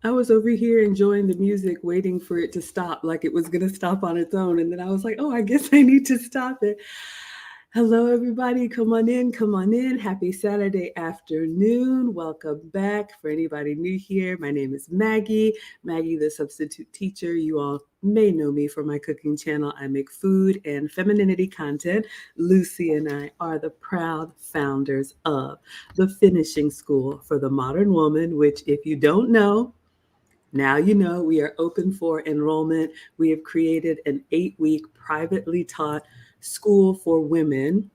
I was over here enjoying the music, waiting for it to stop, like it was going to stop on its own. And then I was like, oh, I guess I need to stop it. Hello, everybody. Come on in. Come on in. Happy Saturday afternoon. Welcome back. For anybody new here, my name is Maggie. Maggie, the substitute teacher. You all may know me from my cooking channel. I make food and femininity content. Lucy and I are the proud founders of the Finishing School for the Modern Woman, which, if you don't know, now you know we are open for enrollment. We have created an 8-week privately taught school for women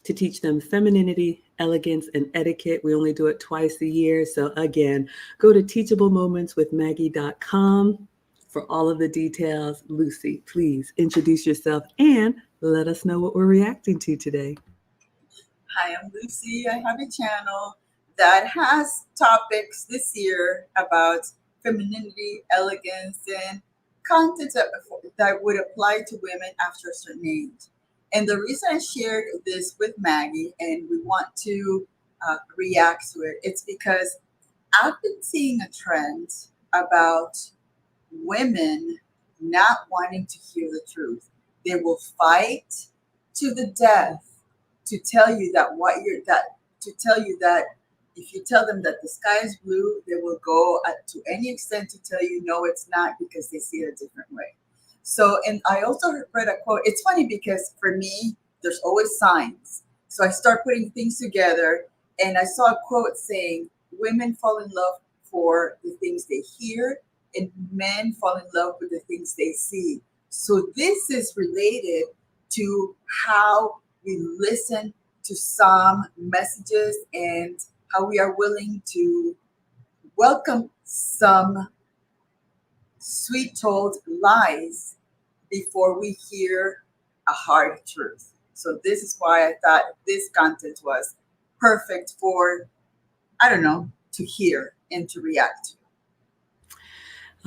to teach them femininity, elegance, and etiquette. We only do it twice a year. So, again, go to teachablemoments.maggie.com for all of the details. Lucy, please introduce yourself and let us know what we're reacting to today. Hi, I'm Lucy. I have a channel that has topics this year about femininity, elegance, and content that would apply to women after a certain age. And the reason I shared this with Maggie and we want to react to it, it's because I've been seeing a trend about women not wanting to hear the truth. They will fight to the death to tell you that what you're that to tell you that if you tell them that the sky is blue, they will go to any extent to tell you no, it's not because they see it a different way. So, and I also read a quote. It's funny because for me, there's always signs. So I start putting things together, and I saw a quote saying, "Women fall in love for the things they hear, and men fall in love with the things they see." So this is related to how we listen to some messages and how we are willing to welcome some sweet told lies before we hear a hard truth. So this is why I thought this content was perfect for, I don't know, to hear and to react to.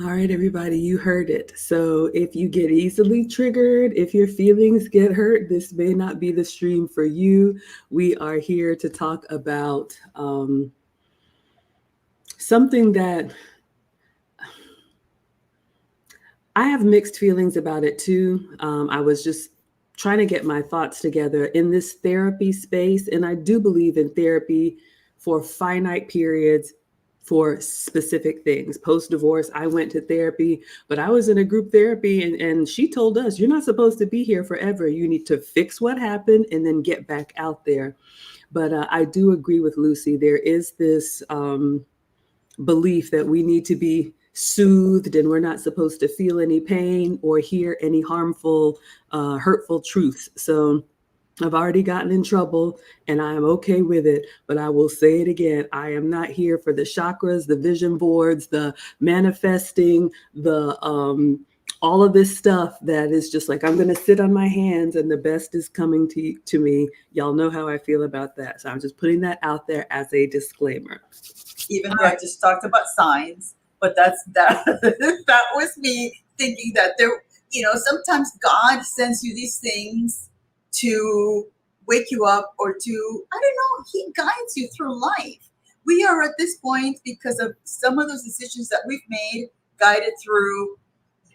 All right, everybody, you heard it. So if you get easily triggered, if your feelings get hurt, this may not be the stream for you. We are here to talk about something that I have mixed feelings about it too. I was just trying to get my thoughts together in this therapy space, and I do believe in therapy for finite periods for specific things. Post divorce, I went to therapy, but I was in a group therapy, and she told us, you're not supposed to be here forever. You need to fix what happened and then get back out there. But I do agree with Lucy. There is this belief that we need to be soothed and we're not supposed to feel any pain or hear any harmful, hurtful truths. So I've already gotten in trouble and I am okay with it, but I will say it again. I am not here for the chakras, the vision boards, the manifesting, the all of this stuff that is just like I'm going to sit on my hands and the best is coming to me. Y'all know how I feel about that. So I'm just putting that out there as a disclaimer. Even though I just talked about signs, but that's that that was me thinking that there, sometimes God sends you these things to wake you up or to, I don't know, he guides you through life. We are at this point because of some of those decisions that we've made, guided through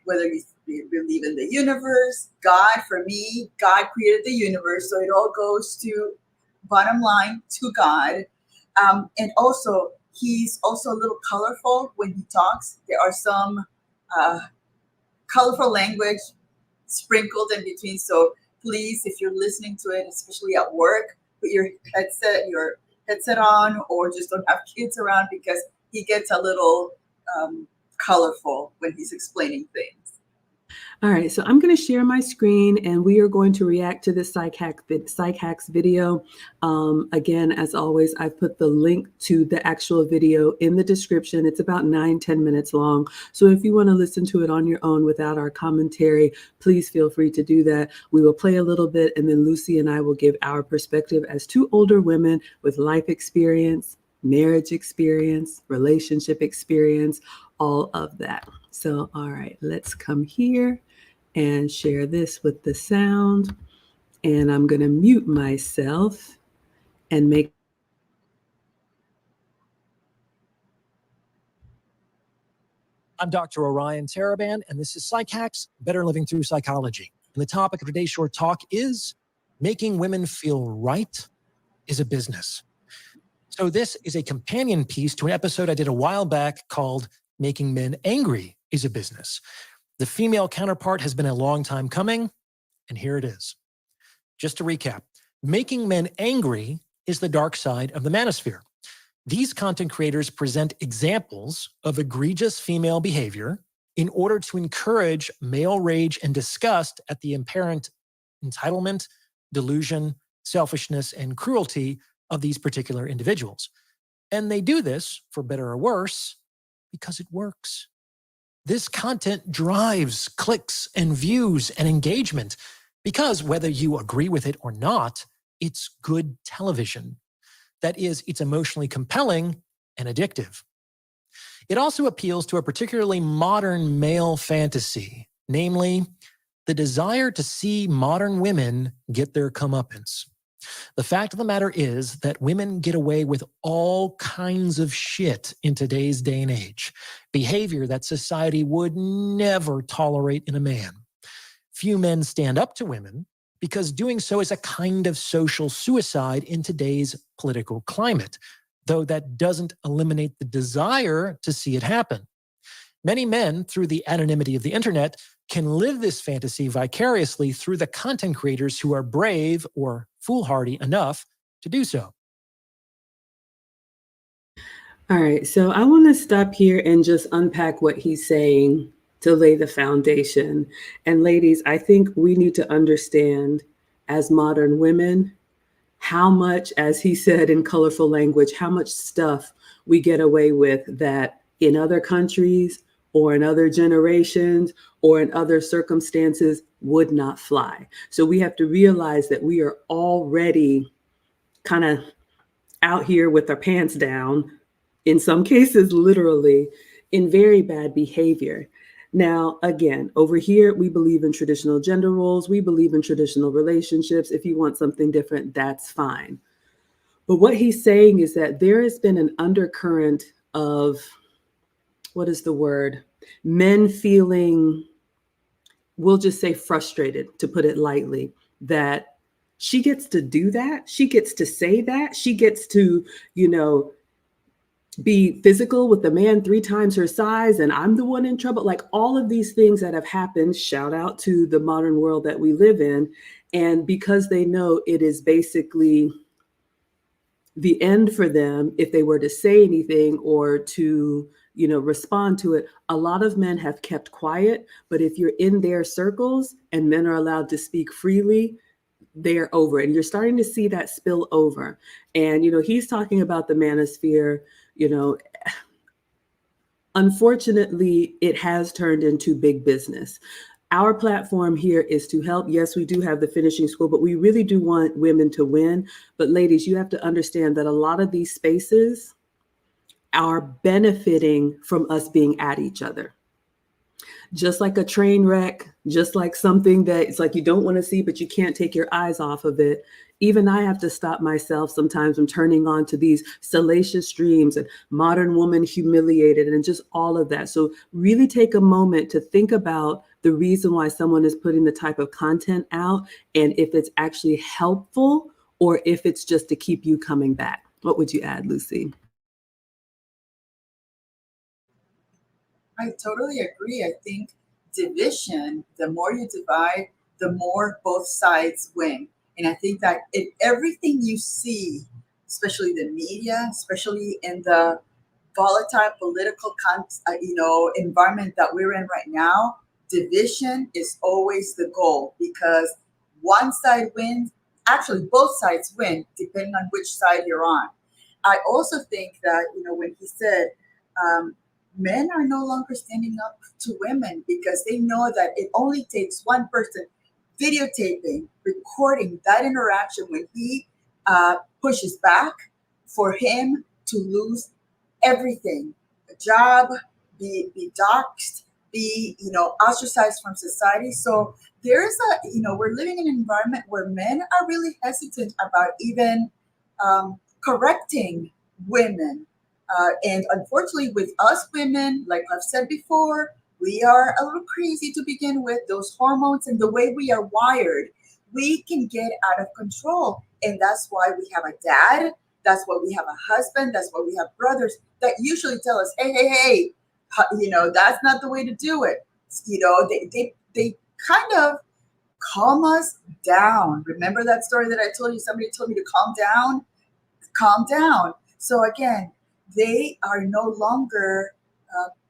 whether you believe in the universe, God. For me, God created the universe, so it all goes to, bottom line, to God. And also, he's also a little colorful when he talks. There are some uh, colorful language sprinkled in between. So please, if you're listening to it, especially at work, put your headset on, or just don't have kids around because he gets a little colorful when he's explaining things. All right, so I'm going to share my screen and we are going to react to this Psych Hacks video. Again, as always, I've put the link to the actual video in the description. It's about 9-10 minutes long. So if you want to listen to it on your own without our commentary, please feel free to do that. We will play a little bit and then Lucy and I will give our perspective as two older women with life experience, marriage experience, relationship experience, all of that. So, all right, let's come here and share this with the sound. And I'm going to mute myself and make I'm Dr. Orion Taraban, and this is Psych Hacks, Better Living Through Psychology. And the topic of today's short talk is making women feel right is a business. So this is a companion piece to an episode I did a while back called Making Men Angry is a Business. The female counterpart has been a long time coming, and here it is. Just to recap, making men angry is the dark side of the manosphere. These content creators present examples of egregious female behavior in order to encourage male rage and disgust at the apparent entitlement, delusion, selfishness, and cruelty of these particular individuals. And they do this, for better or worse, because it works. This content drives clicks and views and engagement because whether you agree with it or not, it's good television. That is, it's emotionally compelling and addictive. It also appeals to a particularly modern male fantasy, namely the desire to see modern women get their comeuppance. The fact of the matter is that women get away with all kinds of shit in today's day and age, behavior that society would never tolerate in a man. Few men stand up to women because doing so is a kind of social suicide in today's political climate, though that doesn't eliminate the desire to see it happen. Many men, through the anonymity of the internet, can live this fantasy vicariously through the content creators who are brave or foolhardy enough to do so. All right, so I want to stop here and just unpack what he's saying to lay the foundation. And ladies, I think we need to understand as modern women how much, as he said in colorful language, how much stuff we get away with that in other countries or in other generations or in other circumstances would not fly. So we have to realize that we are already kind of out here with our pants down, in some cases, literally, in very bad behavior. Now, again, over here, we believe in traditional gender roles. We believe in traditional relationships. If you want something different, that's fine. But what he's saying is that there has been an undercurrent of, what is the word? Men feeling, we'll just say frustrated, to put it lightly, that she gets to do that. She gets to say that. She gets to, be physical with a man 3 times her size, and I'm the one in trouble. Like all of these things that have happened, shout out to the modern world that we live in. And because they know it is basically the end for them, if they were to say anything or to, respond to it, a lot of men have kept quiet. But if you're in their circles and men are allowed to speak freely, they're over. And you're starting to see that spill over. And, he's talking about the manosphere. Unfortunately, it has turned into big business. Our platform here is to help. Yes, we do have the finishing school, but we really do want women to win. But ladies, you have to understand that a lot of these spaces are benefiting from us being at each other. Just like a train wreck, just like something that it's like you don't want to see, but you can't take your eyes off of it. Even I have to stop myself sometimes from turning on to these salacious streams and modern woman humiliated and just all of that. So really take a moment to think about the reason why someone is putting the type of content out and if it's actually helpful or if it's just to keep you coming back. What would you add, Lucy? I totally agree. I think division, the more you divide, the more both sides win. And I think that in everything you see, especially the media, especially in the volatile political environment that we're in right now, division is always the goal because one side wins, actually both sides win, depending on which side you're on. I also think that, when he said, men are no longer standing up to women because they know that it only takes one person videotaping, recording that interaction when he pushes back for him to lose everything, a job, be doxxed, be ostracized from society. So there's we're living in an environment where men are really hesitant about even correcting women And unfortunately, with us women, like I've said before, we are a little crazy to begin with. Those hormones and the way we are wired, we can get out of control. And that's why we have a dad. That's why we have a husband. That's why we have brothers that usually tell us, hey, hey, hey, that's not the way to do it. They kind of calm us down. Remember that story that I told you? Somebody told me to calm down? Calm down. So again, they are no longer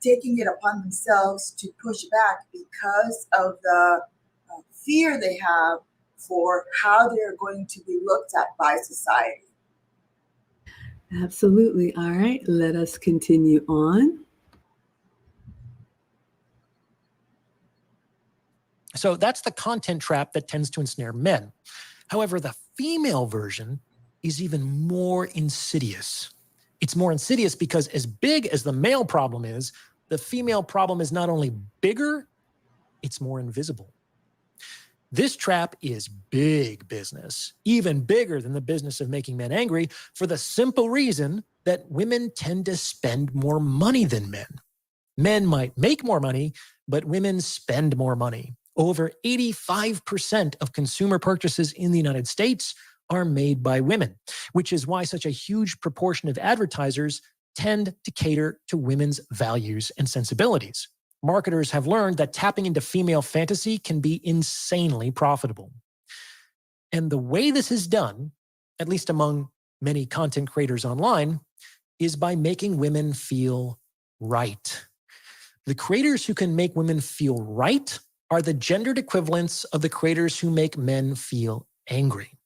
taking it upon themselves to push back because of the fear they have for how they're going to be looked at by society. Absolutely. All right, let us continue on. So that's the content trap that tends to ensnare men. However, the female version is even more insidious. It's more insidious because as big as the male problem is, the female problem is not only bigger, it's more invisible. This trap is big business, even bigger than the business of making men angry, for the simple reason that women tend to spend more money than men. Men might make more money, but women spend more money. Over 85% of consumer purchases in the United States are made by women, which is why such a huge proportion of advertisers tend to cater to women's values and sensibilities. Marketers have learned that tapping into female fantasy can be insanely profitable. And the way this is done, at least among many content creators online, is by making women feel right. The creators who can make women feel right are the gendered equivalents of the creators who make men feel angry.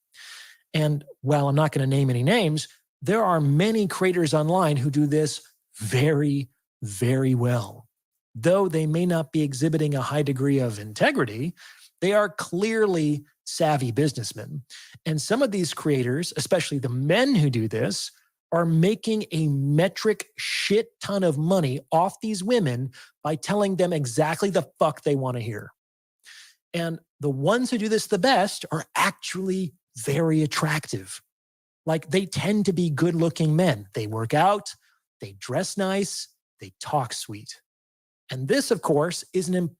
And while I'm not going to name any names, there are many creators online who do this very, very well. Though they may not be exhibiting a high degree of integrity, they are clearly savvy businessmen. And some of these creators, especially the men who do this, are making a metric shit ton of money off these women by telling them exactly the fuck they want to hear. And the ones who do this the best are actually very attractive. Like, they tend to be good-looking men. They work out, they dress nice, they talk sweet. And this, of course, is an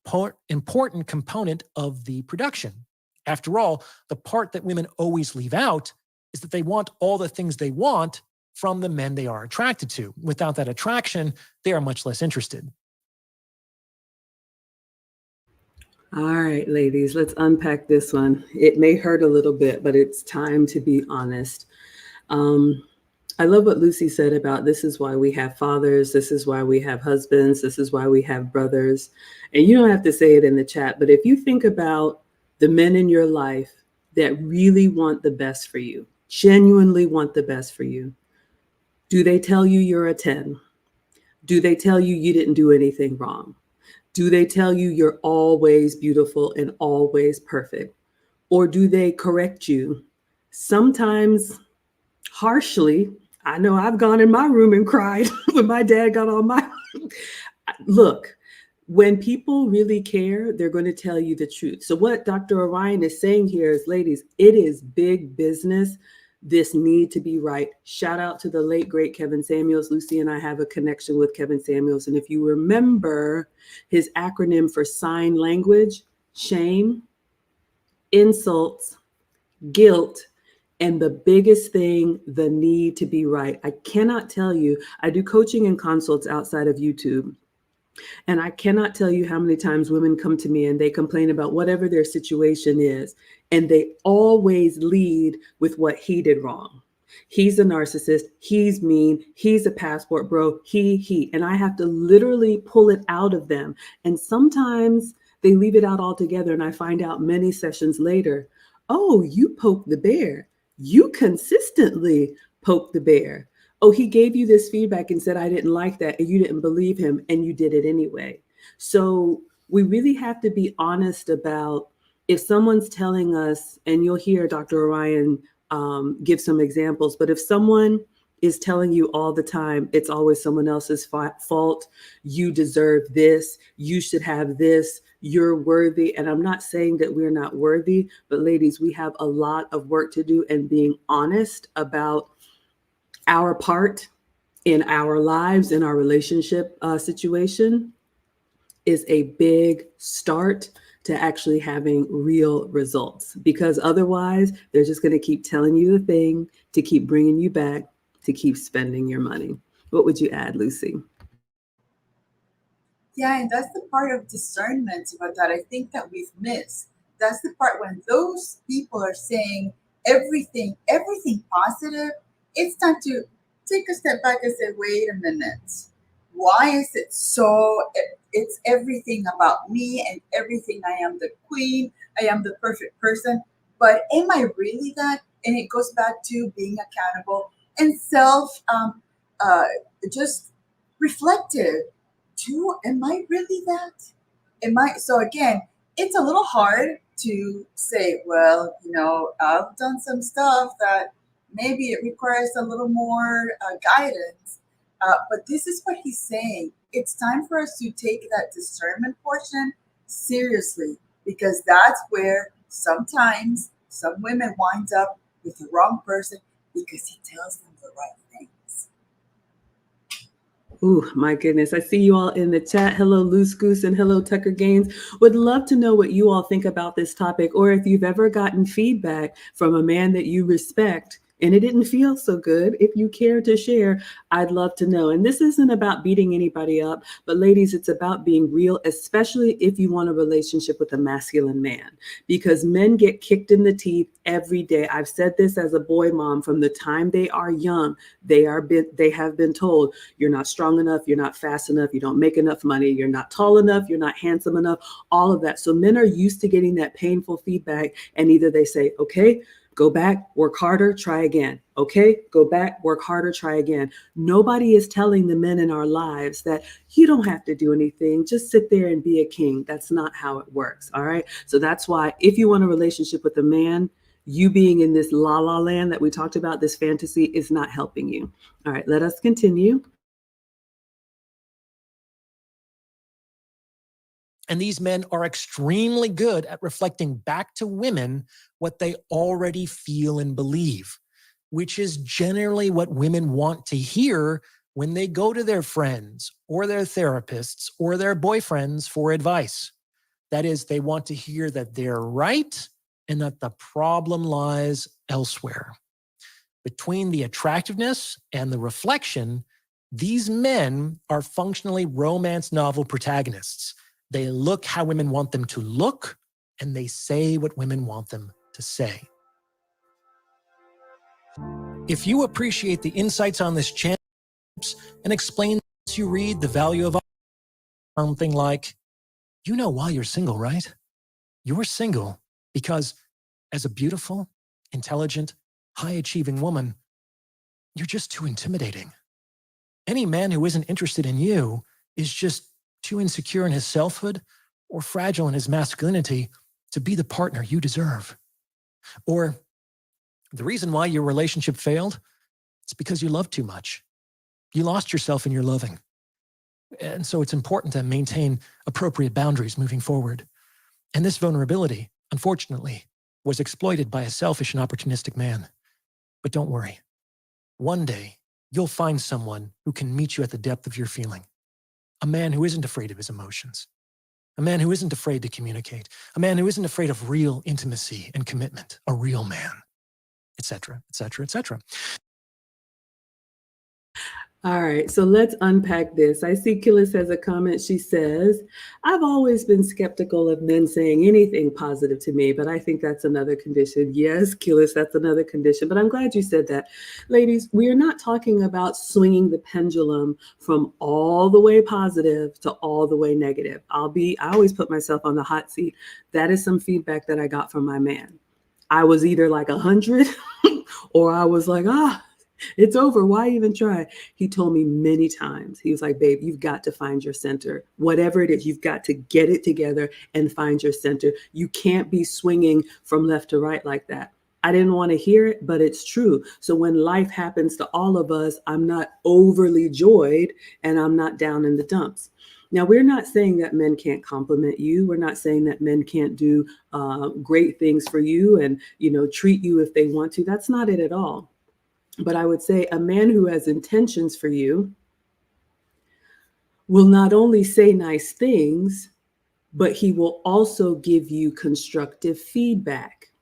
important component of the production. After all, the part that women always leave out is that they want all the things they want from the men they are attracted to. Without that attraction, they are much less interested. All right, ladies, let's unpack this one. It may hurt a little bit, but it's time to be honest. I love what Lucy said about this is why we have fathers, this is why we have husbands, this is why we have brothers. And you don't have to say it in the chat, but if you think about the men in your life that really want the best for you, genuinely want the best for you, do they tell you you're a 10? Do they tell you you didn't do anything wrong? Do they tell you you're always beautiful and always perfect? Or do they correct you? Sometimes harshly. I know I've gone in my room and cried when my dad got on my... Look, when people really care, they're going to tell you the truth. So what Dr. Orion is saying here is, ladies, it is big business. This need to be right. Shout out to the late, great Kevin Samuels. Lucy and I have a connection with Kevin Samuels. And if you remember his acronym for sign language, shame, insults, guilt, and the biggest thing, the need to be right. I cannot tell you, I do coaching and consults outside of YouTube. And I cannot tell you how many times women come to me and they complain about whatever their situation is. And they always lead with what he did wrong. He's a narcissist. He's mean. He's a passport bro. He. And I have to literally pull it out of them. And sometimes they leave it out altogether. And I find out many sessions later, oh, you poked the bear. You consistently poke the bear. Oh, he gave you this feedback and said, I didn't like that. And you didn't believe him and you did it anyway. So we really have to be honest about if someone's telling us, and you'll hear Dr. Orion give some examples, but if someone is telling you all the time, it's always someone else's fault. You deserve this. You should have this. You're worthy. And I'm not saying that we're not worthy, but ladies, we have a lot of work to do, and being honest about our part in our lives, in our relationship situation, is a big start to actually having real results, because otherwise they're just going to keep telling you the thing to keep bringing you back to keep spending your money. What would you add, Lucy? Yeah, and that's the part of discernment about that I think that we've missed. That's the part when those people are saying everything positive, it's time to take a step back and say, wait a minute. Why is it so? It's everything about me and everything. I am the queen. I am the perfect person. But am I really that? And it goes back to being accountable and self, uh, just reflective too. Am I really that? Am I? So again, it's a little hard to say, well, I've done some stuff that maybe it requires a little more guidance. But this is what he's saying. It's time for us to take that discernment portion seriously, because that's where sometimes some women wind up with the wrong person because he tells them the right things. Ooh, my goodness. I see you all in the chat. Hello, Loose Goose, and hello, Tucker Gaines. Would love to know what you all think about this topic, or if you've ever gotten feedback from a man that you respect and it didn't feel so good. If you care to share, I'd love to know. And this isn't about beating anybody up, but ladies, it's about being real, especially if you want a relationship with a masculine man, because men get kicked in the teeth every day. I've said this as a boy mom. From the time they are young, they have been told, you're not strong enough, you're not fast enough, you don't make enough money, you're not tall enough, you're not handsome enough, all of that. So men are used to getting that painful feedback, and either they say, okay, go back, work harder, try again. Okay, go back, work harder, try again. Nobody is telling the men in our lives that you don't have to do anything, just sit there and be a king. That's not how it works. All right. So that's why if you want a relationship with a man, you being in this la la land that we talked about, this fantasy, is not helping you. All right, let us continue. And these men are extremely good at reflecting back to women what they already feel and believe, which is generally what women want to hear when they go to their friends or their therapists or their boyfriends for advice. That is, they want to hear that they're right and that the problem lies elsewhere. Between the attractiveness and the reflection, these men are functionally romance novel protagonists. They look how women want them to look, and they say what women want them to say. If you appreciate the insights on this channel and explain as you read the value of something like, you know why you're single, right? You're single because as a beautiful, intelligent, high-achieving woman, you're just too intimidating. Any man who isn't interested in you is just too insecure in his selfhood or fragile in his masculinity to be the partner you deserve. Or the reason why your relationship failed, it's because you loved too much. You lost yourself in your loving. And so it's important to maintain appropriate boundaries moving forward. And this vulnerability, unfortunately, was exploited by a selfish and opportunistic man. But don't worry. One day, you'll find someone who can meet you at the depth of your feeling. A man who isn't afraid of his emotions. A man who isn't afraid to communicate. A man who isn't afraid of real intimacy and commitment. A real man, etc., etc., etc. All right, so let's unpack this. I see Killis has a comment. She says, I've always been skeptical of men saying anything positive to me, but I think that's another condition. Yes, Killis, that's another condition, but I'm glad you said that. Ladies, we are not talking about swinging the pendulum from all the way positive to all the way negative. I always put myself on the hot seat. That is some feedback that I got from my man. I was either like 100 or I was like, it's over. Why even try? He told me many times, he was like, babe, you've got to find your center. Whatever it is, you've got to get it together and find your center. You can't be swinging from left to right like that. I didn't want to hear it, but it's true. So when life happens to all of us, I'm not overly joyed and I'm not down in the dumps. Now, we're not saying that men can't compliment you. We're not saying that men can't do great things for you and, treat you if they want to. That's not it at all. But I would say a man who has intentions for you will not only say nice things, but he will also give you constructive feedback.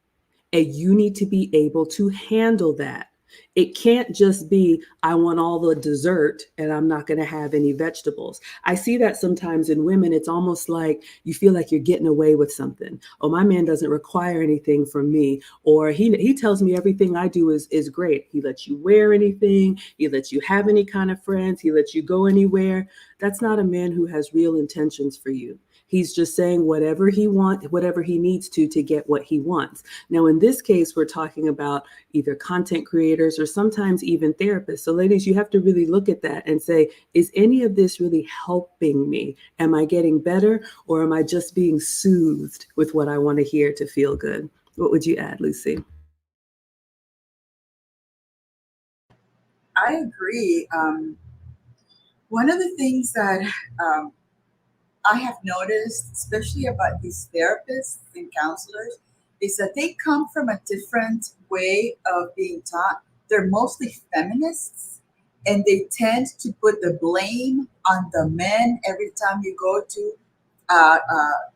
And you need to be able to handle that. It can't just be, I want all the dessert and I'm not going to have any vegetables. I see that sometimes in women. It's almost like you feel like you're getting away with something. Oh, my man doesn't require anything from me. Or he tells me everything I do is great. He lets you wear anything. He lets you have any kind of friends. He lets you go anywhere. That's not a man who has real intentions for you. He's just saying whatever he wants, whatever he needs to get what he wants. Now, in this case, we're talking about either content creators or sometimes even therapists. So ladies, you have to really look at that and say, is any of this really helping me? Am I getting better, or am I just being soothed with what I want to hear to feel good? What would you add, Lucy? I agree. One of the things that I have noticed, especially about these therapists and counselors, is that they come from a different way of being taught. They're mostly feminists, and they tend to put the blame on the men every time you go to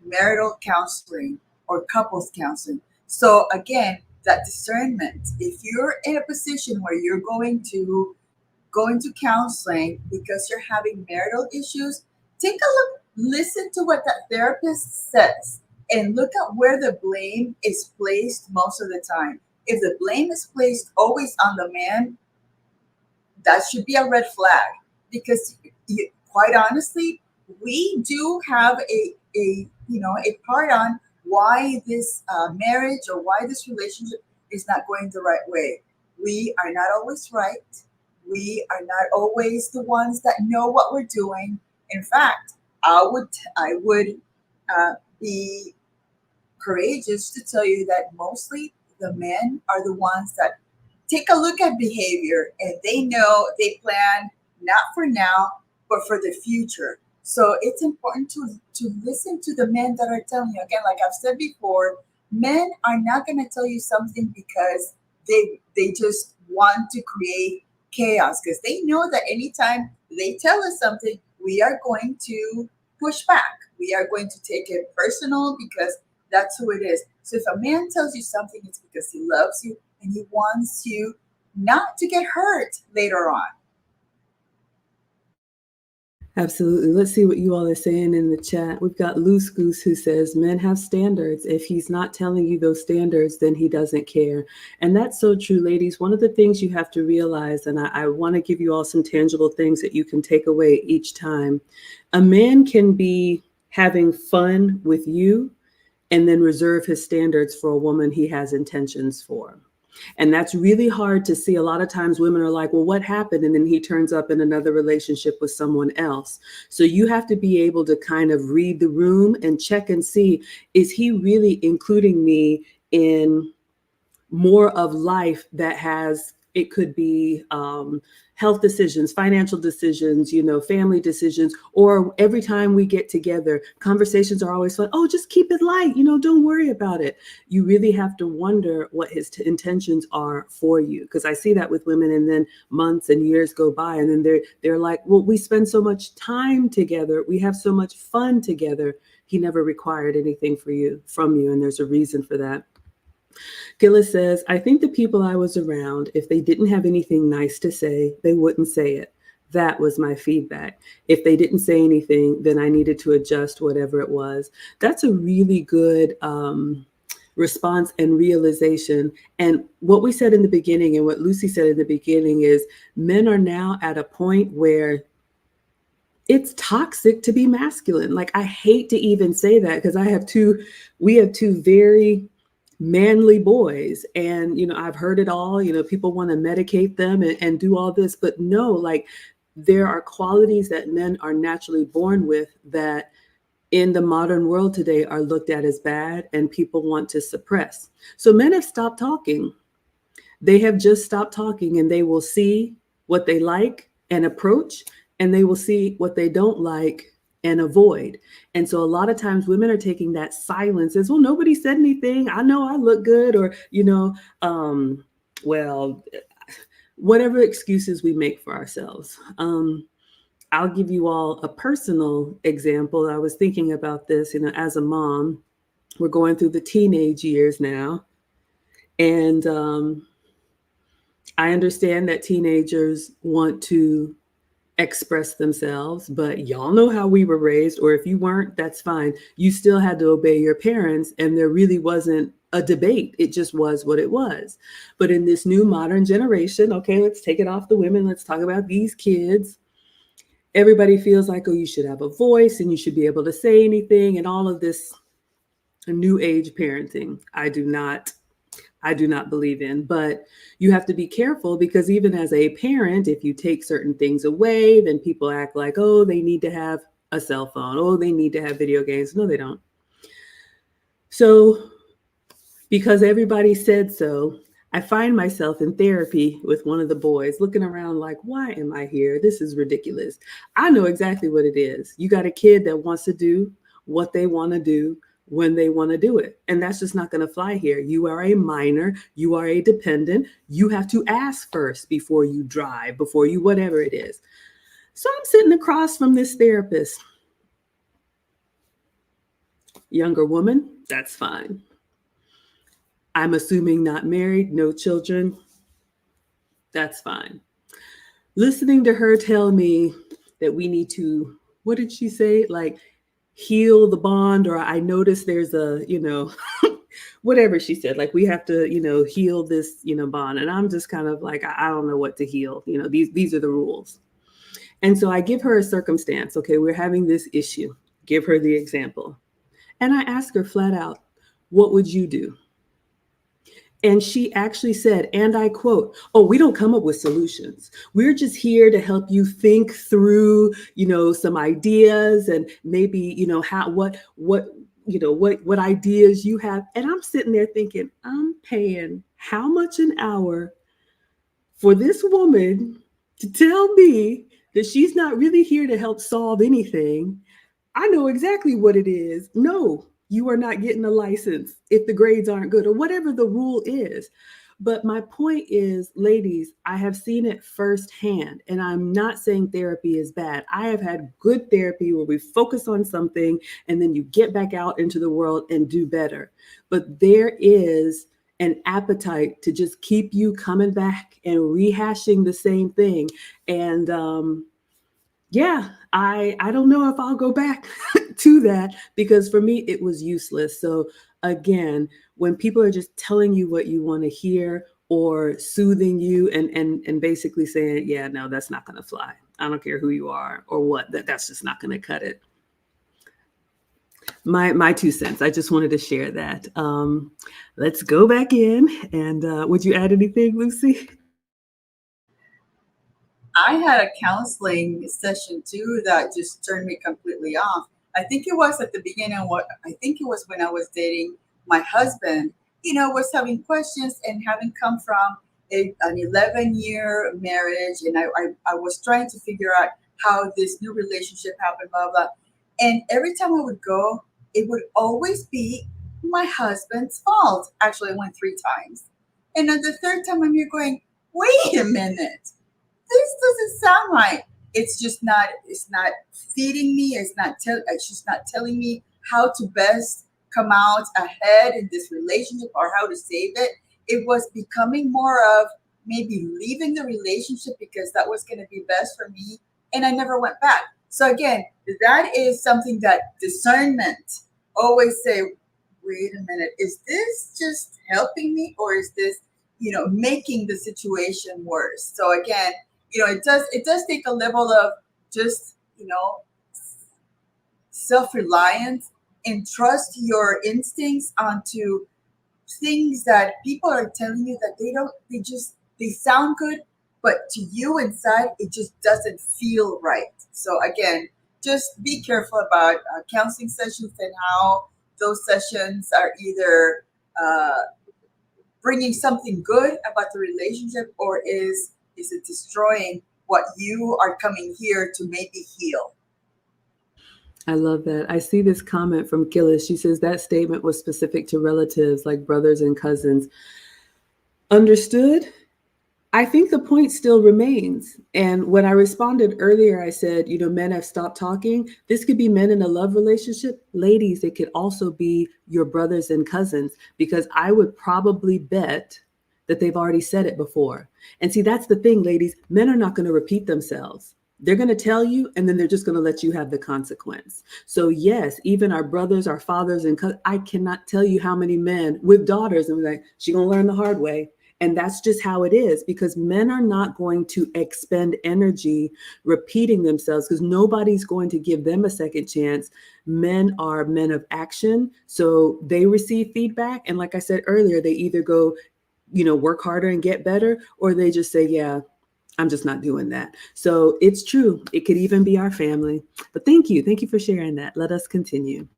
marital counseling or couples counseling. So again, that discernment. If you're in a position where you're going to counseling because you're having marital issues, take a look, listen to what that therapist says, and look at where the blame is placed most of the time. If the blame is placed always on the man, that should be a red flag, because quite honestly, we do have a part on why this marriage or why this relationship is not going the right way. We are not always right. We are not always the ones that know what we're doing. In fact, I would be courageous to tell you that mostly the men are the ones that take a look at behavior, and they know they plan not for now but for the future. So it's important to listen to the men that are telling you. Again, like I've said before, men are not going to tell you something because they just want to create chaos, because they know that anytime they tell us something, we are going to push back. We are going to take it personal because that's who it is. So if a man tells you something, it's because he loves you and he wants you not to get hurt later on. Absolutely. Let's see what you all are saying in the chat. We've got Loose Goose who says men have standards. If he's not telling you those standards, then he doesn't care. And that's so true, ladies. One of the things you have to realize, and I want to give you all some tangible things that you can take away each time. A man can be having fun with you and then reserve his standards for a woman he has intentions for. And that's really hard to see. A lot of times women are like, well, what happened? And then he turns up in another relationship with someone else. So you have to be able to kind of read the room and check and see, is he really including me in more of life that has, it could be health decisions, financial decisions, family decisions, or every time we get together, conversations are always fun. Oh, just keep it light, don't worry about it. You really have to wonder what his intentions are for you. Because I see that with women, and then months and years go by, and then they're like, well, we spend so much time together. We have so much fun together. He never required anything from you. And there's a reason for that. Gillis says, I think the people I was around, if they didn't have anything nice to say, they wouldn't say it. That was my feedback. If they didn't say anything, then I needed to adjust whatever it was. That's a really good response and realization. And what we said in the beginning and what Lucy said in the beginning is men are now at a point where it's toxic to be masculine. Like, I hate to even say that, because we have two very manly boys, and I've heard it all. People want to medicate them and do all this, but no, like, there are qualities that men are naturally born with that in the modern world today are looked at as bad and people want to suppress. So men have stopped talking. They have just stopped talking, and they will see what they like and approach, and they will see what they don't like and avoid. And so a lot of times women are taking that silence as, well, nobody said anything. I know I look good, or, well, whatever excuses we make for ourselves. I'll give you all a personal example. I was thinking about this, as a mom, we're going through the teenage years now. And I understand that teenagers want to express themselves, but y'all know how we were raised, or if you weren't, that's fine. You still had to obey your parents, and there really wasn't a debate. It just was what it was. But in this new modern generation, okay, let's take it off the women. Let's talk about these kids. Everybody feels like, oh, you should have a voice and you should be able to say anything, and all of this new age parenting. I do not believe in, but you have to be careful, because even as a parent, if you take certain things away, then people act like, oh, they need to have a cell phone. Oh, they need to have video games. No, they don't. So because everybody said so, I find myself in therapy with one of the boys looking around like, why am I here? This is ridiculous. I know exactly what it is. You got a kid that wants to do what they want to do when they want to do it. And that's just not going to fly here. You are a minor. You are a dependent. You have to ask first before you drive, before you, whatever it is. So I'm sitting across from this therapist. Younger woman, that's fine. I'm assuming not married, no children. That's fine. Listening to her tell me that we need to, what did she say? Like, heal the bond, or I noticed there's a, whatever she said, like we have to, heal this, bond. And I'm just kind of like, I don't know what to heal. These are the rules. And so I give her a circumstance. Okay, we're having this issue. Give her the example. And I ask her flat out, what would you do? And she actually said, and I quote, oh, we don't come up with solutions. We're just here to help you think through, some ideas, and maybe, what ideas you have. And I'm sitting there thinking, I'm paying how much an hour for this woman to tell me that she's not really here to help solve anything. I know exactly what it is. No, you are not getting a license if the grades aren't good, or whatever the rule is. But my point is, ladies, I have seen it firsthand, and I'm not saying therapy is bad. I have had good therapy where we focus on something and then you get back out into the world and do better. But there is an appetite to just keep you coming back and rehashing the same thing. And I don't know if I'll go back to that, because for me, it was useless. So again, when people are just telling you what you want to hear, or soothing you and basically saying, yeah, no, that's not going to fly. I don't care who you are or what, that's just not going to cut it. My 2 cents. I just wanted to share that. Let's go back in. And would you add anything, Lucy? I had a counseling session too that just turned me completely off. I think it was at the beginning. I think it was when I was dating my husband. Was having questions, and having come from an 11-year marriage, and I was trying to figure out how this new relationship happened, blah blah. And every time I would go, it would always be my husband's fault. Actually, I went 3 times, and on the 3rd time, I'm here going, wait a minute. This doesn't sound right. It's not feeding me. It's just not telling me how to best come out ahead in this relationship, or how to save it. It was becoming more of maybe leaving the relationship because that was going to be best for me. And I never went back. So again, that is something that discernment always say, wait a minute, is this just helping me, or is this, making the situation worse? So again, it does take a level of just, self-reliance, and trust your instincts onto things that people are telling you that they sound good, but to you inside, it just doesn't feel right. So again, just be careful about counseling sessions, and how those sessions are either bringing something good about the relationship, or is it destroying what you are coming here to maybe heal? I love that. I see this comment from Gillis. She says that statement was specific to relatives like brothers and cousins. Understood. I think the point still remains. And when I responded earlier, I said, men have stopped talking. This could be men in a love relationship. Ladies, it could also be your brothers and cousins, because I would probably bet that they've already said it before. And see, that's the thing, ladies. Men are not going to repeat themselves. They're going to tell you, and then they're just going to let you have the consequence. So yes, even our brothers, our fathers, and I cannot tell you how many men with daughters, and like, she going to learn the hard way. And that's just how it is, because men are not going to expend energy repeating themselves, because nobody's going to give them a second chance. Men are men of action. So they receive feedback. And like I said earlier, they either go, work harder and get better, or they just say, yeah, I'm just not doing that. So it's true. It could even be our family. But thank you. Thank you for sharing that. Let us continue.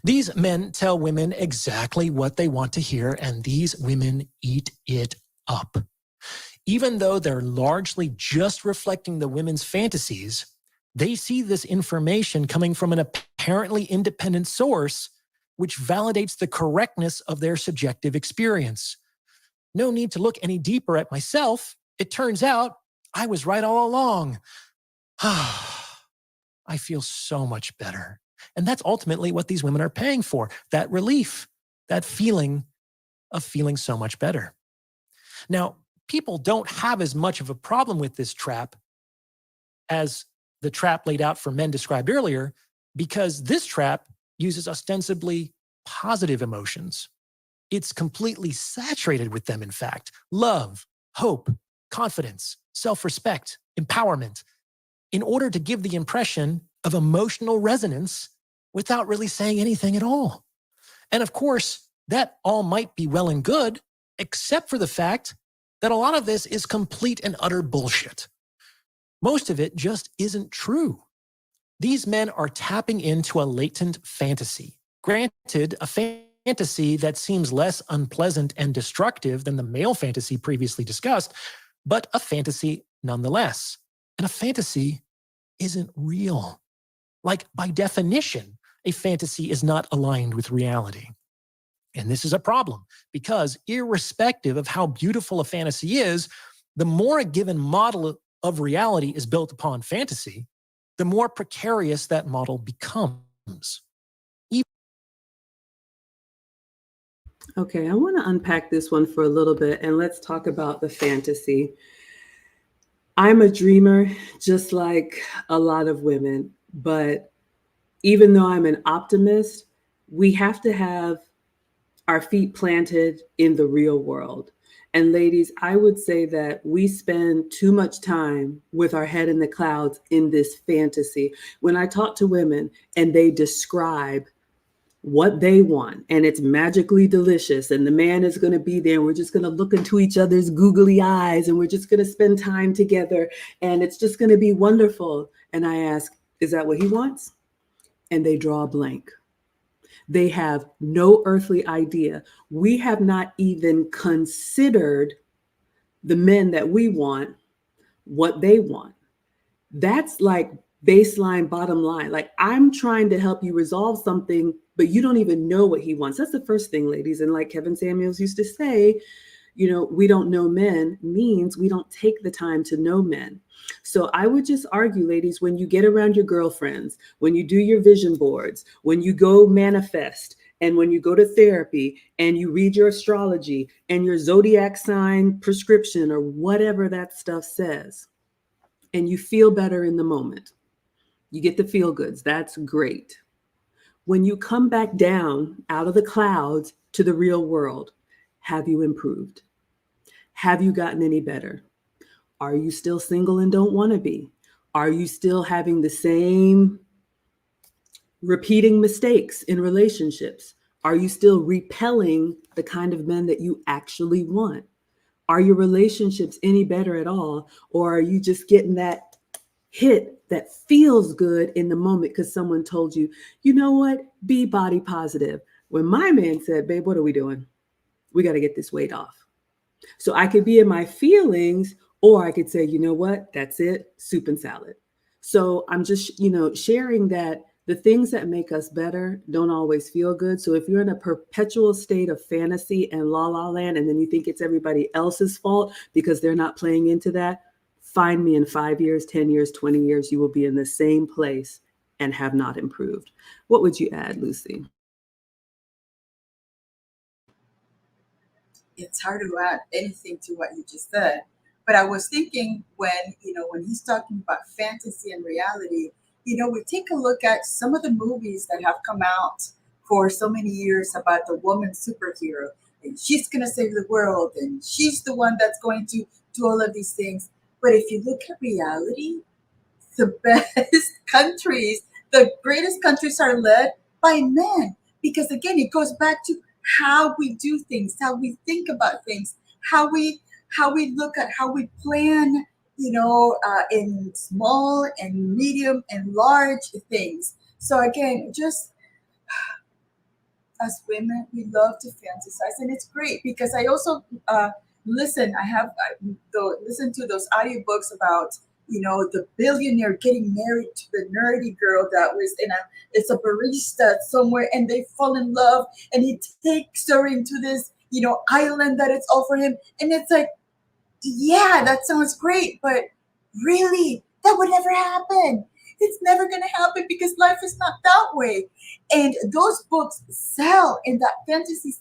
These men tell women exactly what they want to hear, and these women eat it up. Even though they're largely just reflecting the women's fantasies, they see this information coming from an apparently independent source, which validates the correctness of their subjective experience. No need to look any deeper at myself. It turns out I was right all along. I feel so much better. And that's ultimately what these women are paying for, that relief, that feeling of feeling so much better. Now, people don't have as much of a problem with this trap as the trap laid out for men described earlier, because this trap uses ostensibly positive emotions. It's completely saturated with them, in fact. Love, hope, confidence, self-respect, empowerment, in order to give the impression of emotional resonance without really saying anything at all. And of course, that all might be well and good, except for the fact that a lot of this is complete and utter bullshit. Most of it just isn't true. These men are tapping into a latent fantasy. Granted, a fantasy that seems less unpleasant and destructive than the male fantasy previously discussed, but a fantasy nonetheless. And a fantasy isn't real. Like, by definition, a fantasy is not aligned with reality. And this is a problem, because irrespective of how beautiful a fantasy is, the more a given model of reality is built upon fantasy, the more precarious that model becomes. Okay, I want to unpack this one for a little bit, and let's talk about the fantasy. I'm a dreamer, just like a lot of women, but even though I'm an optimist, we have to have our feet planted in the real world. And ladies, I would say that we spend too much time with our head in the clouds in this fantasy. When I talk to women and they describe what they want, and it's magically delicious, and the man is going to be there, and we're just going to look into each other's googly eyes, and we're just going to spend time together, and it's just going to be wonderful. And I ask, is that what he wants? And they draw a blank. They have no earthly idea. We have not even considered the men that we want, what they want. That's like baseline, bottom line. Like, I'm trying to help you resolve something, but you don't even know what he wants. That's the first thing, ladies. And like Kevin Samuels used to say, we don't know men means we don't take the time to know men. So I would just argue, ladies, when you get around your girlfriends, when you do your vision boards, when you go manifest, and when you go to therapy and you read your astrology and your zodiac sign prescription or whatever that stuff says, and you feel better in the moment, you get the feel goods. That's great. When you come back down out of the clouds to the real world, have you improved? Have you gotten any better? Are you still single and don't want to be? Are you still having the same repeating mistakes in relationships? Are you still repelling the kind of men that you actually want? Are your relationships any better at all? Or are you just getting that hit that feels good in the moment because someone told you, you know what, be body positive. When my man said, babe, what are we doing? We got to get this weight off. So I could be in my feelings, or I could say, you know what, that's it, soup and salad. So I'm just, sharing that The things that make us better don't always feel good. So if you're in a perpetual state of fantasy and la la land, and then you think it's everybody else's fault because they're not playing into that, find me in 5 years, 10 years, 20 years, you will be in the same place and have not improved. What would you add, Lucy? It's hard to add anything to what you just said. But I was thinking when he's talking about fantasy and reality, we take a look at some of the movies that have come out for so many years about the woman superhero. And she's going to save the world, and she's the one that's going to do all of these things. But if you look at reality, the best countries, the greatest countries are led by men. Because again, it goes back to how we do things, how we think about things, how we look at how we plan, in small and medium and large things. So again, just as women, we love to fantasize, and it's great because I also listen. Listen to those audiobooks about the billionaire getting married to the nerdy girl that was it's a barista somewhere, and they fall in love, and he takes her into this island that it's all for him, and it's like, yeah, that sounds great, but really, that would never happen. It's never going to happen because life is not that way. And those books sell, and that fantasy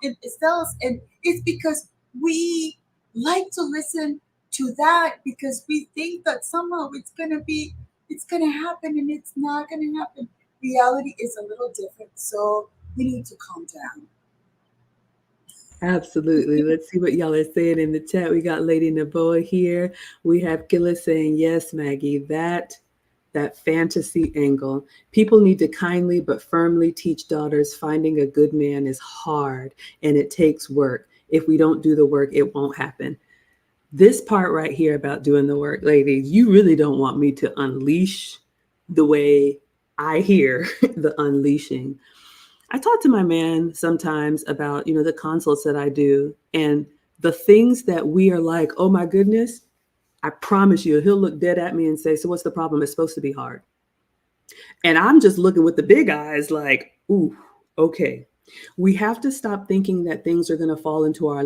it sells, and it's because we like to listen to that because we think that somehow it's going to happen, and it's not going to happen. Reality is a little different, so we need to calm down. Absolutely. Let's see what y'all are saying in the chat. We got Lady Naboa here. We have Gilla saying, yes, Maggie, that fantasy angle. People need to kindly but firmly teach daughters finding a good man is hard and it takes work. If we don't do the work, it won't happen. This part right here about doing the work, ladies, you really don't want me to unleash the way I hear the unleashing. I talk to my man sometimes about, the consults that I do and the things that we are like, oh my goodness, I promise you, he'll look dead at me and say, so what's the problem? It's supposed to be hard. And I'm just looking with the big eyes like, ooh, okay. We have to stop thinking that things are going to fall into our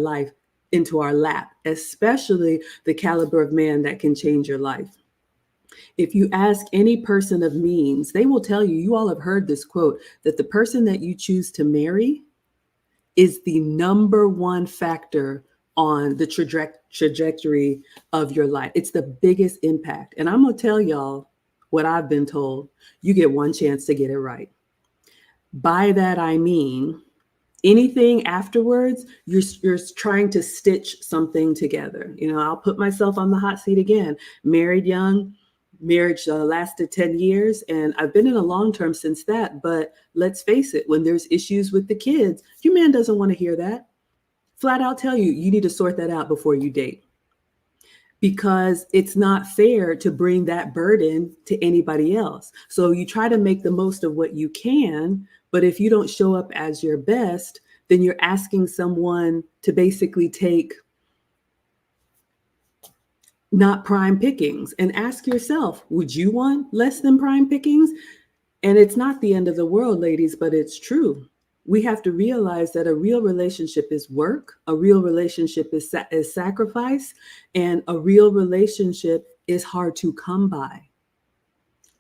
lap, especially the caliber of man that can change your life. If you ask any person of means, they will tell you, you all have heard this quote, that the person that you choose to marry is the number one factor on the trajectory of your life. It's the biggest impact. And I'm going to tell y'all what I've been told. You get one chance to get it right. By that, I mean, anything afterwards, you're trying to stitch something together. I'll put myself on the hot seat again. Married young. Marriage lasted 10 years, and I've been in a long-term since that. But let's face it, when there's issues with the kids, your man doesn't want to hear that. Flat out tell you, you need to sort that out before you date. Because it's not fair to bring that burden to anybody else. So you try to make the most of what you can, but if you don't show up as your best, then you're asking someone to basically take not prime pickings, and ask yourself, would you want less than prime pickings? And it's not the end of the world, ladies, but it's true. We have to realize that a real relationship is work, a real relationship is sacrifice, and a real relationship is hard to come by.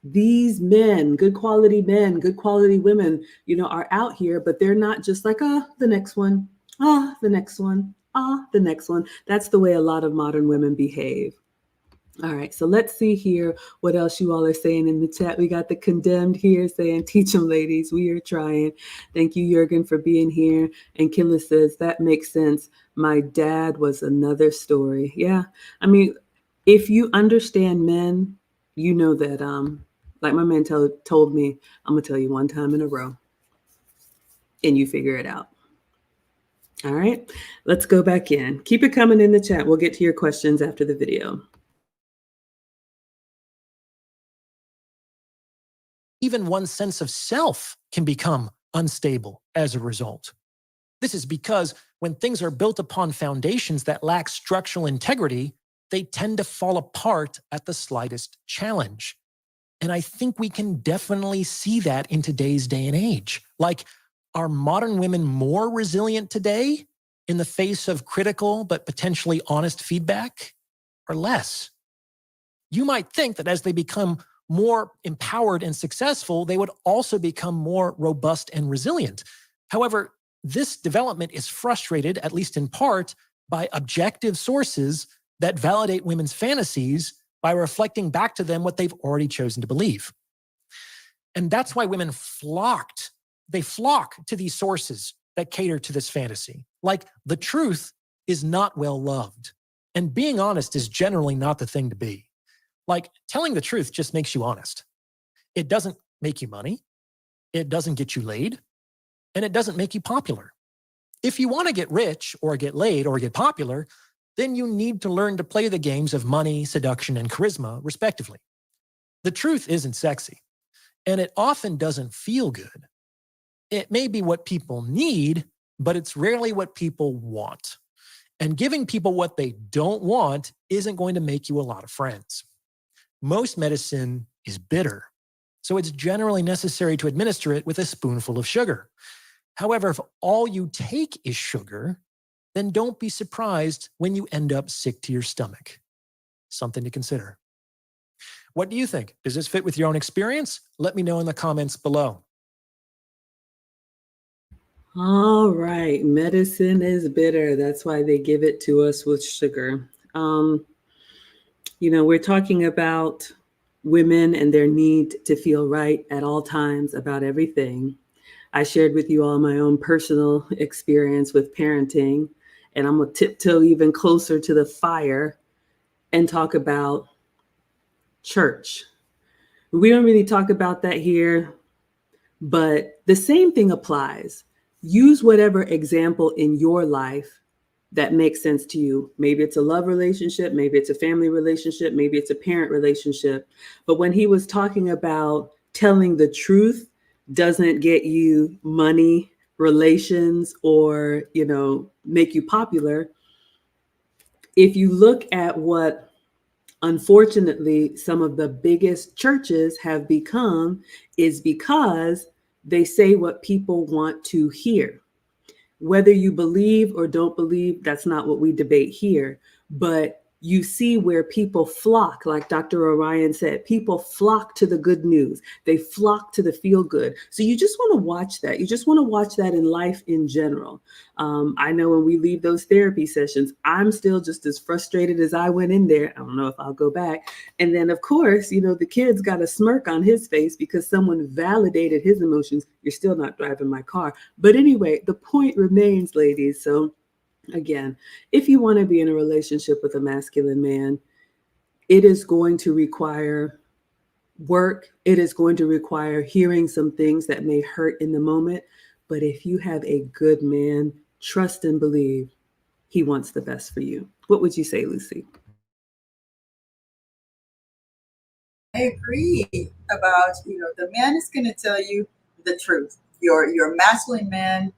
These men, good quality women, are out here, but they're not just like, the next one, the next one, the next one. That's the way a lot of modern women behave. All right, so let's see here what else you all are saying in the chat. We got the condemned here saying, teach them, ladies. We are trying. Thank you, Jurgen, for being here. And Killa says, that makes sense. My dad was another story. Yeah, I mean, if you understand men, you know that, like my man told me, I'm going to tell you one time in a row, and you figure it out. All right, let's go back in. Keep it coming in the chat. We'll get to your questions after the video. Even one's sense of self can become unstable as a result. This is because when things are built upon foundations that lack structural integrity, they tend to fall apart at the slightest challenge. And I think we can definitely see that in today's day and age. Like, are modern women more resilient today in the face of critical but potentially honest feedback, or less? You might think that as they become more empowered and successful, they would also become more robust and resilient. However, this development is frustrated, at least in part, by objective sources that validate women's fantasies by reflecting back to them what they've already chosen to believe. And that's why women flock to these sources that cater to this fantasy. Like, the truth is not well loved, and being honest is generally not the thing to be. Like, telling the truth just makes you honest. It doesn't make you money. It doesn't get you laid. And it doesn't make you popular. If you want to get rich or get laid or get popular, then you need to learn to play the games of money, seduction, and charisma, respectively. The truth isn't sexy, and it often doesn't feel good. It may be what people need, but it's rarely what people want. And giving people what they don't want isn't going to make you a lot of friends. Most medicine is bitter, so it's generally necessary to administer it with a spoonful of sugar. However, if all you take is sugar, then don't be surprised when you end up sick to your stomach. Something to consider. What do you think? Does this fit with your own experience? Let me know in the comments below. All right, medicine is bitter. That's why they give it to us with sugar. We're talking about women and their need to feel right at all times about everything. I shared with you all my own personal experience with parenting, and I'm going to tiptoe even closer to the fire and talk about church. We don't really talk about that here, but the same thing applies. Use whatever example in your life that makes sense to you. Maybe it's a love relationship, maybe it's a family relationship, maybe it's a parent relationship. But when he was talking about telling the truth doesn't get you money, relations, or, make you popular. If you look at what, unfortunately, some of the biggest churches have become, is because they say what people want to hear. Whether you believe or don't believe, that's not what we debate here. But you see where people flock, like Dr. Orion said, people flock to the good news. They flock to the feel good. So you just want to watch that. You just want to watch that in life in general. I know when we leave those therapy sessions, I'm still just as frustrated as I went in there. I don't know if I'll go back. And then, of course, the kid's got a smirk on his face because someone validated his emotions. You're still not driving my car. But anyway, the point remains, ladies. So again, if you want to be in a relationship with a masculine man, it is going to require work. It is going to require hearing some things that may hurt in the moment. But if you have a good man, trust and believe he wants the best for you. What would you say, Lucy? I agree about, the man is going to tell you the truth. Your masculine man,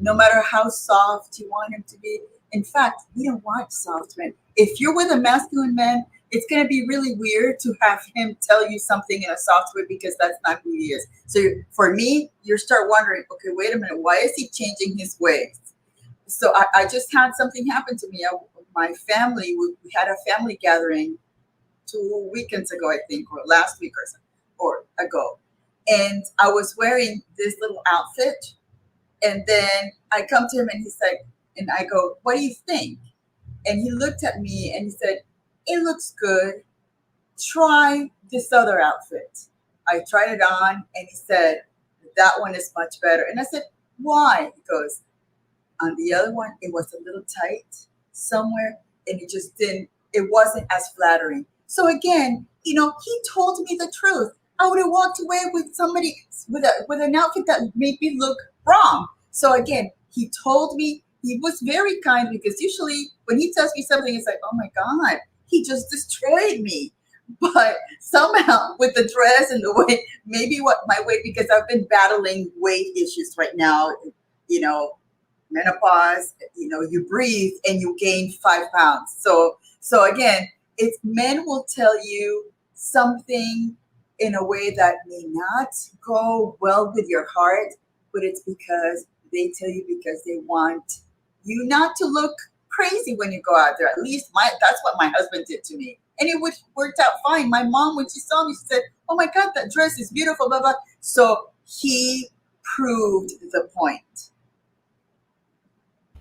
no matter how soft you want him to be. In fact, we don't want soft men. If you're with a masculine man, it's going to be really weird to have him tell you something in a soft way because that's not who he is. So for me, you start wondering, okay, wait a minute, why is he changing his ways? So I just had something happen to me. My family, we had a family gathering 2 weekends ago, I think, or last week or ago. And I was wearing this little outfit. And then I come to him and he's like, and I go, what do you think? And he looked at me and he said, it looks good. Try this other outfit. I tried it on and he said, that one is much better. And I said, why? He goes, on the other one, it was a little tight somewhere and it wasn't as flattering. So again, he told me the truth. I would have walked away with somebody with an outfit that made me look wrong. So again, he told me, he was very kind because usually when he tells me something, it's like, oh my God, he just destroyed me. But somehow with the dress and the weight, maybe my weight, because I've been battling weight issues right now, menopause, you breathe and you gain 5 pounds. So again, it's men will tell you something in a way that may not go well with your heart, but it's because they tell you because they want you not to look crazy when you go out there. At least that's what my husband did to me. And it worked out fine. My mom, when she saw me, she said, "Oh my God, that dress is beautiful, blah, blah." So he proved the point.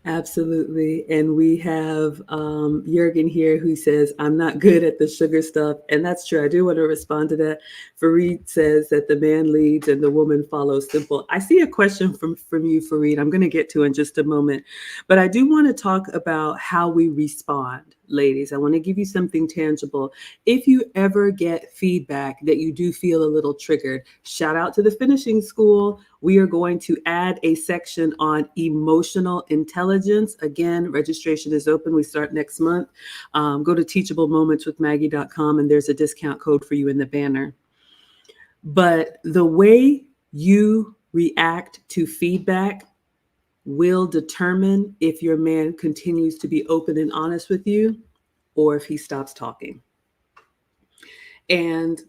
Absolutely. And we have Jurgen here who says, I'm not good at the sugar stuff. And that's true. I do want to respond to that. Fareed says that the man leads and the woman follows. Simple. I see a question from you, Fareed, I'm going to get to in just a moment. But I do want to talk about how we respond, ladies. I want to give you something tangible. If you ever get feedback that you do feel a little triggered, shout out to the finishing school. We are going to add a section on emotional intelligence. Again, registration is open. We start next month. Go to teachablemomentswithmaggie.com and there's a discount code for you in the banner. But the way you react to feedback will determine if your man continues to be open and honest with you or if he stops talking. And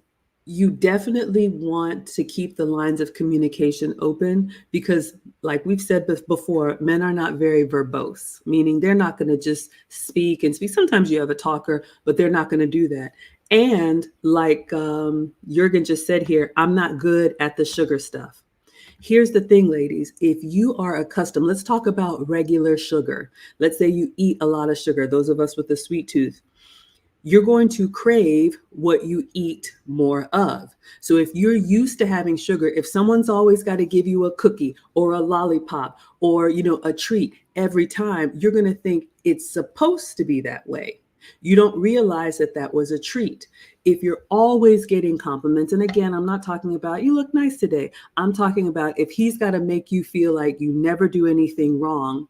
you definitely want to keep the lines of communication open because, like we've said before, men are not very verbose, meaning they're not going to just speak and speak. Sometimes you have a talker, but they're not going to do that. And like Jurgen just said here, I'm not good at the sugar stuff. Here's the thing, ladies, if you are accustomed, let's talk about regular sugar. Let's say you eat a lot of sugar, those of us with a sweet tooth. You're going to crave what you eat more of. So if you're used to having sugar, if someone's always got to give you a cookie or a lollipop or, a treat every time, you're going to think it's supposed to be that way. You don't realize that that was a treat. If you're always getting compliments, and again, I'm not talking about you look nice today. I'm talking about if he's got to make you feel like you never do anything wrong,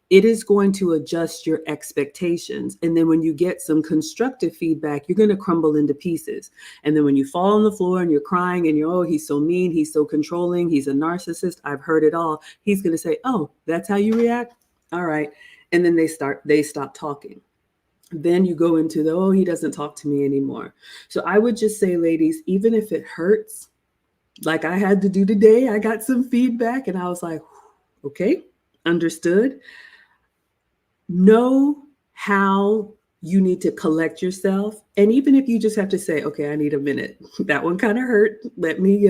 it is going to adjust your expectations. And then when you get some constructive feedback, you're going to crumble into pieces. And then when you fall on the floor and you're crying and oh, he's so mean, he's so controlling, he's a narcissist, I've heard it all. He's going to say, oh, that's how you react? All right. And then they stop talking. Then you go into oh, he doesn't talk to me anymore. So I would just say, ladies, even if it hurts, like I had to do today, I got some feedback and I was like, okay, understood. Know how you need to collect yourself. And even if you just have to say, okay, I need a minute. That one kind of hurt. Let me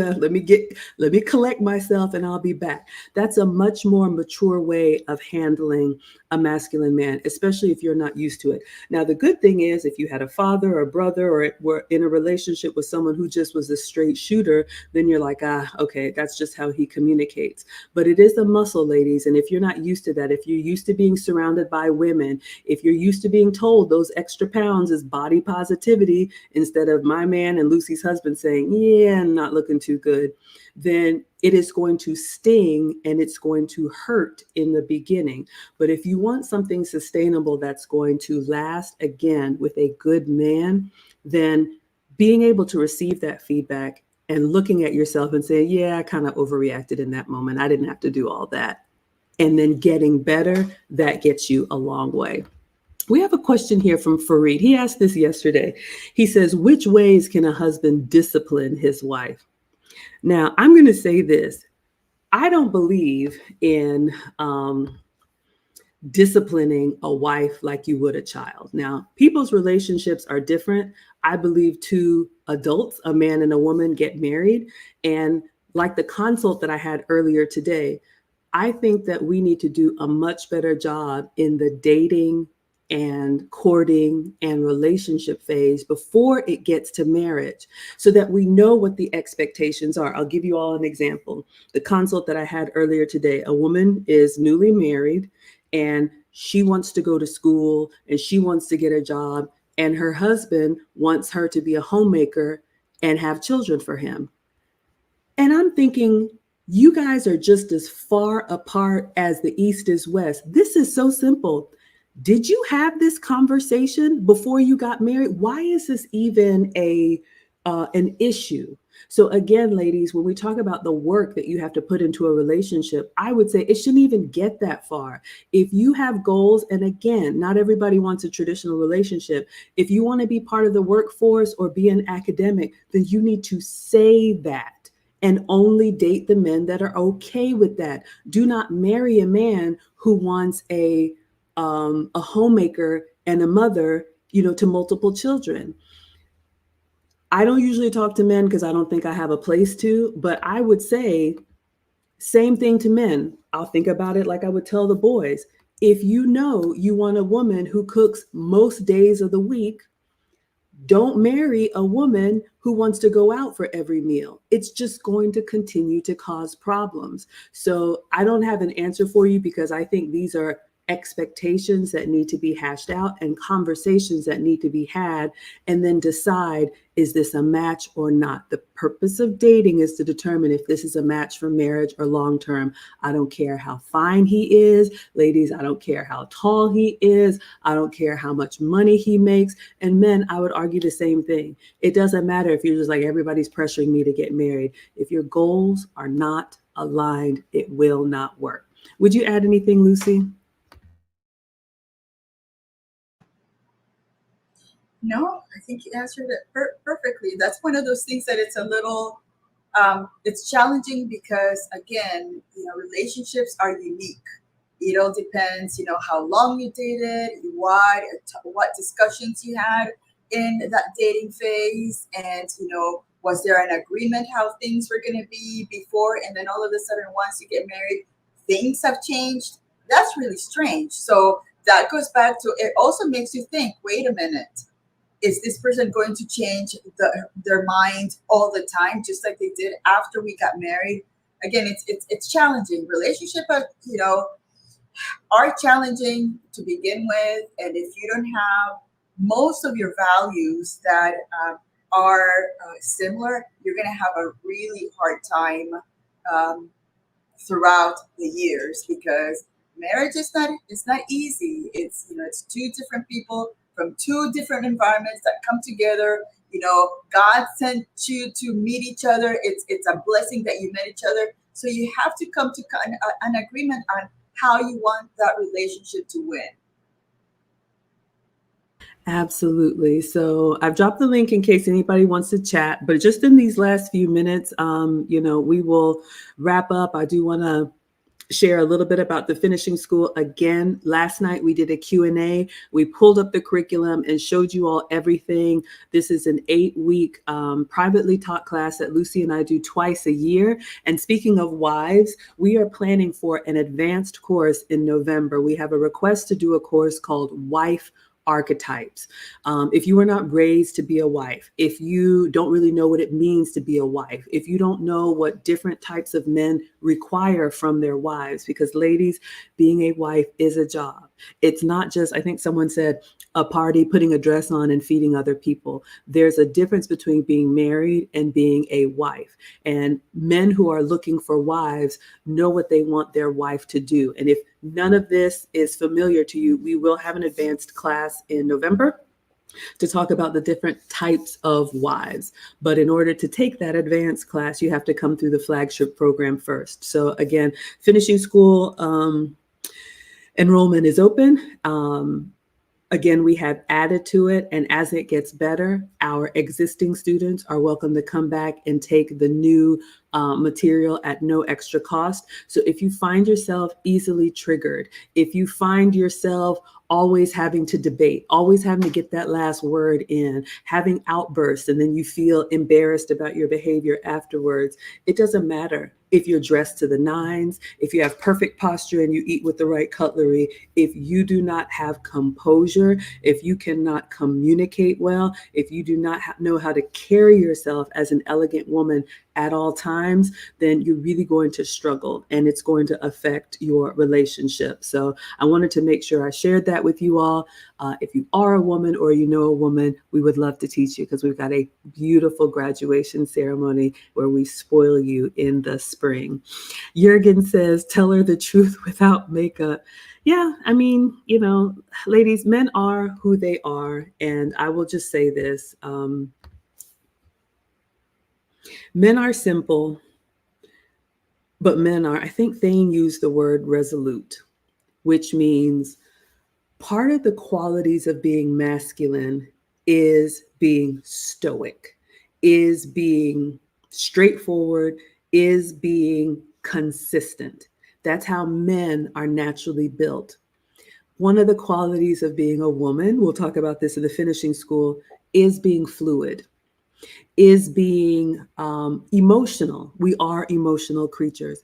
collect myself and I'll be back. That's a much more mature way of handling a masculine man, especially if you're not used to it. Now, the good thing is if you had a father or a brother or were in a relationship with someone who just was a straight shooter, then you're like, okay, that's just how he communicates. But it is a muscle, ladies. And if you're not used to that, if you're used to being surrounded by women, if you're used to being told those extra pounds is body positivity, instead of my man and Lucy's husband saying, yeah, I'm not looking too good, then it is going to sting and it's going to hurt in the beginning. But if you want something sustainable that's going to last, again, with a good man, then being able to receive that feedback and looking at yourself and saying, yeah, I kind of overreacted in that moment. I didn't have to do all that. And then getting better, that gets you a long way. We have a question here from Fareed. He asked this yesterday. He says, which ways can a husband discipline his wife? Now, I'm going to say this. I don't believe in disciplining a wife like you would a child. Now, people's relationships are different. I believe two adults, a man and a woman, get married. And like the consult that I had earlier today, I think that we need to do a much better job in the dating and courting and relationship phase before it gets to marriage so that we know what the expectations are. I'll give you all an example. The consult that I had earlier today, a woman is newly married and she wants to go to school and she wants to get a job and her husband wants her to be a homemaker and have children for him. And I'm thinking, you guys are just as far apart as the East is West. This is so simple. Did you have this conversation before you got married? Why is this even an issue? So again, ladies, when we talk about the work that you have to put into a relationship, I would say it shouldn't even get that far. If you have goals, and again, not everybody wants a traditional relationship. If you want to be part of the workforce or be an academic, then you need to say that and only date the men that are okay with that. Do not marry a man who wants a homemaker and a mother, to multiple children. I don't usually talk to men because I don't think I have a place to, but I would say same thing to men. I'll think about it like I would tell the boys. If you know you want a woman who cooks most days of the week, don't marry a woman who wants to go out for every meal. It's just going to continue to cause problems. So I don't have an answer for you because I think these are expectations that need to be hashed out and conversations that need to be had, and then decide, is this a match or not? The purpose of dating is to determine if this is a match for marriage or long term. I don't care how fine he is. Ladies, I don't care how tall he is. I don't care how much money he makes. And men, I would argue the same thing. It doesn't matter if you're just like, everybody's pressuring me to get married. If your goals are not aligned, it will not work. Would you add anything, Lucy? No, I think you answered it perfectly. That's one of those things that it's a little, it's challenging because, again, relationships are unique. It all depends, how long you dated, what discussions you had in that dating phase, and was there an agreement how things were going to be before, and then all of a sudden, once you get married, things have changed. That's really strange. So that goes back to, it also makes you think, wait a minute, is this person going to change their mind all the time, just like they did after we got married? Again, it's challenging. Relationships are challenging to begin with, and if you don't have most of your values that are similar, you're going to have a really hard time throughout the years, because marriage is not easy. It's two different people from two different environments that come together. God sent you to meet each other. It's a blessing that you met each other. So you have to come to an agreement on how you want that relationship to win. Absolutely. So I've dropped the link in case anybody wants to chat, but just in these last few minutes, we will wrap up. I do want to share a little bit about the finishing school. Again, last night we did a Q&A. We pulled up the curriculum and showed you all everything. This is an 8-week privately taught class that Lucy and I do twice a year. And speaking of wives, we are planning for an advanced course in November. We have a request to do a course called Wife Archetypes. If you were not raised to be a wife, if you don't really know what it means to be a wife, if you don't know what different types of men require from their wives, because ladies, being a wife is a job. It's not just, I think someone said, a party, putting a dress on and feeding other people. There's a difference between being married and being a wife. And men who are looking for wives know what they want their wife to do. And if none of this is familiar to you, we will have an advanced class in November to talk about the different types of wives. But in order to take that advanced class, you have to come through the flagship program first. So again, finishing school enrollment is open. Again, we have added to it, and as it gets better, our existing students are welcome to come back and take the new material at no extra cost. So if you find yourself easily triggered, if you find yourself always having to debate, always having to get that last word in, having outbursts, and then you feel embarrassed about your behavior afterwards, it doesn't matter if you're dressed to the nines, if you have perfect posture and you eat with the right cutlery. If you do not have composure, if you cannot communicate well, if you do not know how to carry yourself as an elegant woman at all times, then you're really going to struggle, and it's going to affect your relationship. So I wanted to make sure I shared that with you all. If you are a woman or you know a woman, we would love to teach you, because we've got a beautiful graduation ceremony where we spoil you in the spring. Jurgen says, tell her the truth without makeup. Yeah, I mean, ladies, men are who they are. And I will just say this. Men are simple, but men are, I think Thane used the word resolute, which means part of the qualities of being masculine is being stoic, is being straightforward, is being consistent. That's how men are naturally built. One of the qualities of being a woman, we'll talk about this in the finishing school, is being fluid, is being emotional. We are emotional creatures.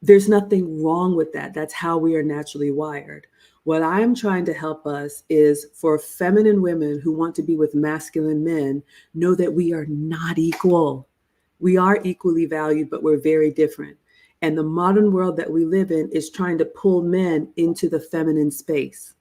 There's nothing wrong with that. That's how we are naturally wired. What I'm trying to help us is for feminine women who want to be with masculine men, know that we are not equal. We are equally valued, but we're very different. And the modern world that we live in is trying to pull men into the feminine space.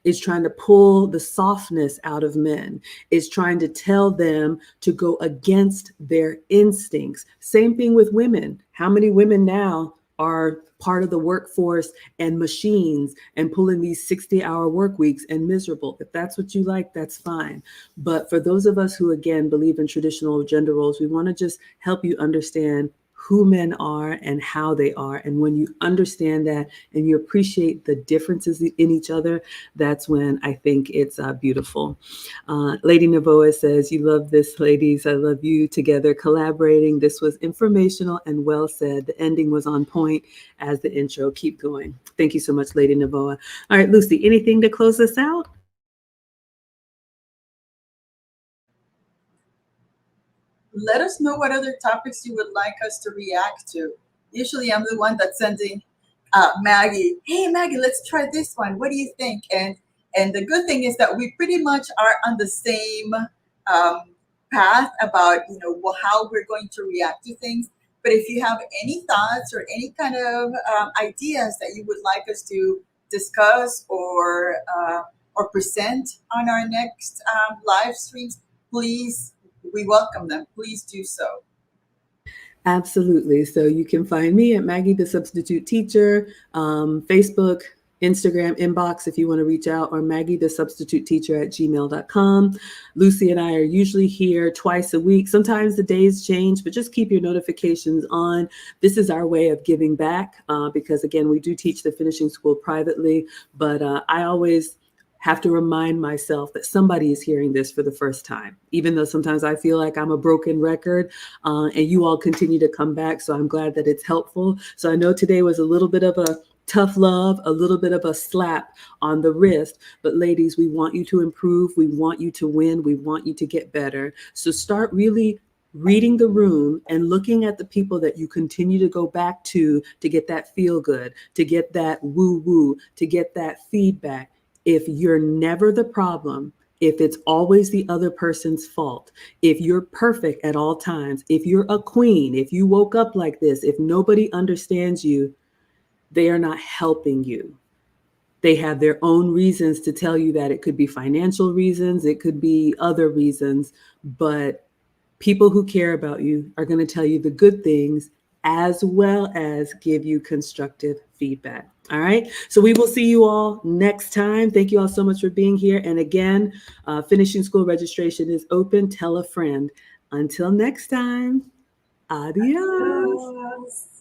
Is trying to pull the softness out of men, is trying to tell them to go against their instincts. Same thing with women. How many women now are part of the workforce and machines and pulling these 60-hour work weeks and miserable? If that's what you like, that's fine. But for those of us who, again, believe in traditional gender roles, we want to just help you understand who men are and how they are. And when you understand that and you appreciate the differences in each other, that's when I think it's beautiful. Lady Navoa says, you love this, ladies. I love you together collaborating. This was informational and well said. The ending was on point as the intro. Keep going. Thank you so much, Lady Navoa. All right, Lucy, anything to close us out? Let us know what other topics you would like us to react to. Usually I'm the one that's sending Maggie, hey Maggie, let's try this one. What do you think? And the good thing is that we pretty much are on the same path about how we're going to react to things. But if you have any thoughts or any kind of ideas that you would like us to discuss or present on our next live streams, please, we welcome them. Please do so. Absolutely. So you can find me at Maggie the Substitute Teacher, Facebook, Instagram inbox if you want to reach out, or Maggie the Substitute Teacher at gmail.com. Lucy and I are usually here twice a week. Sometimes the days change, but just keep your notifications on. This is our way of giving back because, again, we do teach the finishing school privately, but I always have to remind myself that somebody is hearing this for the first time, even though sometimes I feel like I'm a broken record and you all continue to come back. So I'm glad that it's helpful. So I know today was a little bit of a tough love, a little bit of a slap on the wrist. But ladies, we want you to improve. We want you to win. We want you to get better. So start really reading the room and looking at the people that you continue to go back to get that feel good, to get that woo woo, to get that feedback. If you're never the problem, if it's always the other person's fault, if you're perfect at all times, if you're a queen, if you woke up like this, if nobody understands you, they are not helping you. They have their own reasons to tell you that. It could be financial reasons, it could be other reasons, but people who care about you are going to tell you the good things as well as give you constructive feedback. All right. So we will see you all next time. Thank you all so much for being here. And again, finishing school registration is open. Tell a friend. Until next time. Adios. Adios.